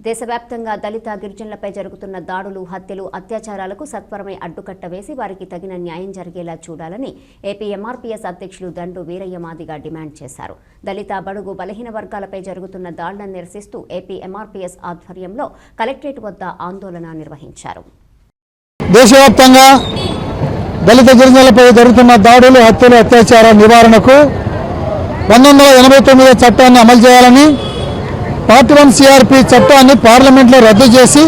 దేశవ్యాప్తంగా దళిత గిరిజనులపై జరుగుతున్న దాడులు, హత్యలు, అత్యాచారాలకు సత్వరమే అడ్డుకట్ట వేసి వారికి తగిన న్యాయం జరిగేలా చూడాలని ఏపీ ఎంఆర్పీఎస్ అధ్యక్షులు దండు వీరయ్య మాదిగ డిమాండ్ చేశారు. దళిత, బడుగు, బలహీన వర్గాలపై జరుగుతున్న దాడులను నిరసిస్తూ ఏపీ ఎంఆర్పీఎస్ ఆధ్వర్యంలో కలెక్టరేట్ వద్ద ఆందోళన నిర్వహించారు. దేశవ్యాప్తంగా దళిత గిరిజనులపై జరుగుతున్న దాడులు, హత్యలు, అత్యాచారాల నివారణకు 1989 చట్టాన్ని అమలు చేయాలని, పార్ట్ 1 సిఆర్పి చట్టాన్ని పార్లమెంట్లో రద్దు చేసి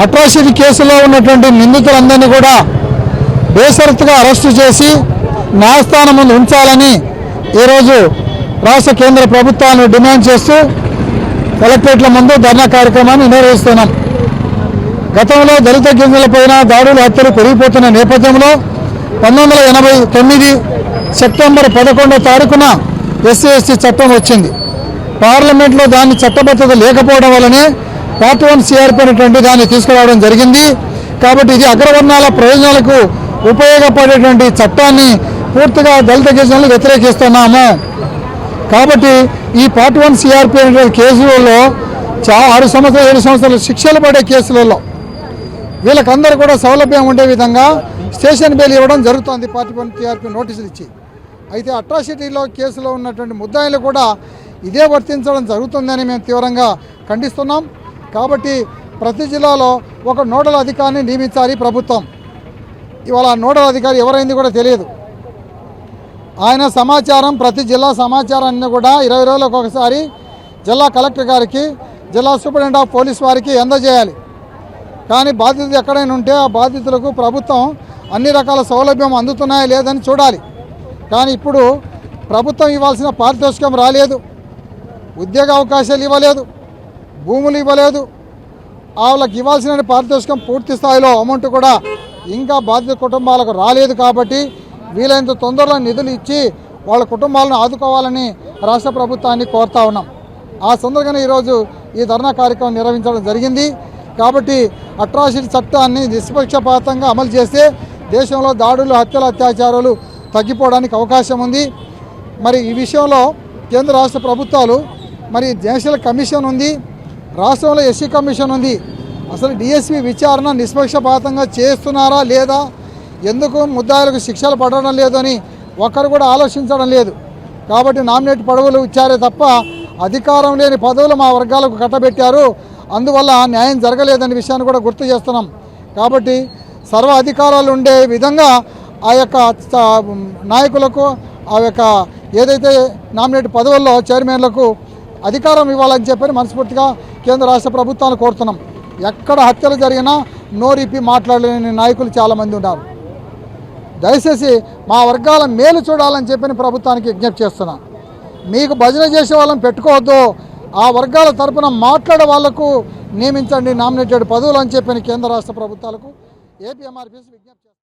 అట్రాసిటీ కేసులో ఉన్నటువంటి నిందితులందరినీ కూడా బేషరతుగా అరెస్టు చేసి న్యాయస్థానం ముందు ఉంచాలని ఈరోజు రాష్ట్ర కేంద్ర ప్రభుత్వాలను డిమాండ్ చేస్తూ కలెక్టరేట్ల ముందు ధర్నా కార్యక్రమాన్ని నిర్వహిస్తున్నాం. గతంలో దళిత గిరిజనులపైన దాడులు, హత్యలు పెరిగిపోతున్న నేపథ్యంలో 1989 సెప్టెంబర్ 11వ తారీఖున ఎస్సీ చట్టం వచ్చింది. పార్లమెంట్లో దాన్ని చట్టబద్ధత లేకపోవడం వల్లనే పార్ట్ 1 సిఆర్పి అనేటువంటి దాన్ని తీసుకురావడం జరిగింది. కాబట్టి ఇది అగ్రవర్ణాల ప్రయోజనాలకు ఉపయోగపడేటువంటి చట్టాన్ని పూర్తిగా దళిత గిరిజనులు వ్యతిరేకిస్తున్నాము. కాబట్టి ఈ పార్ట్ 1 సిఆర్పి అనేటువంటి కేసులలో 6 సంవత్సరాలు 7 సంవత్సరాలు శిక్షలు పడే కేసులలో వీళ్ళకందరూ కూడా సౌలభ్యం ఉండే విధంగా స్టేషన్ బెయిల్ ఇవ్వడం జరుగుతుంది. పార్ట్ 1 సిఆర్పి నోటీసులు ఇచ్చి. అయితే అట్రాసిటీలో కేసులో ఉన్నటువంటి ముద్దాయిలు కూడా ఇదే వర్తించడం జరుగుతుందని మేము తీవ్రంగా ఖండిస్తున్నాం. కాబట్టి ప్రతి జిల్లాలో ఒక నోడల్ అధికారిని నియమించాలి ప్రభుత్వం. ఇవాళ నోడల్ అధికారి ఎవరైంది కూడా తెలియదు. ఆయన సమాచారం, ప్రతి జిల్లా సమాచారాన్ని కూడా 20 రోజులకు ఒకసారి జిల్లా కలెక్టర్ గారికి, జిల్లా సూపరింటెండెంట్ ఆఫ్ పోలీస్ వారికి అందజేయాలి. కానీ బాధితులు ఎక్కడైనా ఉంటే ఆ బాధితులకు ప్రభుత్వం అన్ని రకాల సౌలభ్యం అందుతున్నాయా లేదని చూడాలి. కానీ ఇప్పుడు ప్రభుత్వం ఇవ్వాల్సిన పారితోషికం రాలేదు, ఉద్యోగ అవకాశాలు ఇవ్వలేదు, భూములు ఇవ్వలేదు. వాళ్ళకి ఇవ్వాల్సిన పారితోషికం పూర్తి స్థాయిలో అమౌంట్ కూడా ఇంకా బాధిత కుటుంబాలకు రాలేదు. కాబట్టి వీలైనంత తొందరలో నిధులు ఇచ్చి వాళ్ళ కుటుంబాలను ఆదుకోవాలని రాష్ట్ర ప్రభుత్వాన్ని కోరుతా ఉన్నాం. ఆ సందర్భంగా ఈరోజు ఈ ధర్నా కార్యక్రమం నిర్వహించడం జరిగింది. కాబట్టి అట్రాసిటీ చట్టాన్ని నిష్పక్షపాతంగా అమలు చేస్తే దేశంలో దాడులు, హత్యలు, అత్యాచారాలు తగ్గిపోవడానికి అవకాశం ఉంది. మరి ఈ విషయంలో కేంద్ర రాష్ట్ర ప్రభుత్వాలు, మరి నేషనల్ కమిషన్ ఉంది, రాష్ట్రంలో ఎస్సీ కమిషన్ ఉంది. అసలు డిఎస్పీ విచారణ నిష్పక్షపాతంగా చేస్తున్నారా లేదా, ఎందుకు ముద్దాయిలకు శిక్షలు పడడం లేదు అని ఒక్కరు కూడా ఆలోచించడం లేదు. కాబట్టి నామినేట్ పదవులు ఇచ్చారే తప్ప అధికారం లేని పదవులు మా వర్గాలకు కట్టబెట్టారు. అందువల్ల న్యాయం జరగలేదనే విషయాన్ని కూడా గుర్తు చేస్తున్నాం. కాబట్టి సర్వ అధికారాలు ఉండే విధంగా ఆ యొక్క నాయకులకు, ఆ యొక్క ఏదైతే నామినేట్ పదవుల్లో చైర్మన్లకు అధికారం ఇవ్వాలని చెప్పని మనస్ఫూర్తిగా కేంద్ర రాష్ట్ర ప్రభుత్వాలు కోరుతున్నాం. ఎక్కడ హత్యలు జరిగినా నోరిప్పి మాట్లాడలేని నాయకులు చాలామంది ఉన్నారు. దయచేసి మా వర్గాల మేలు చూడాలని చెప్పని ప్రభుత్వానికి విజ్ఞప్తి చేస్తున్నాం. మీకు భజన చేసే వాళ్ళని పెట్టుకోవద్దు, ఆ వర్గాల తరపున మాట్లాడే వాళ్లకు నియమించండి నామినేటెడ్ పదవులు అని చెప్పని కేంద్ర రాష్ట్ర ప్రభుత్వాలకు ఏపీ ఎంఆర్పీఎస్ విజ్ఞప్తి చేస్తాం.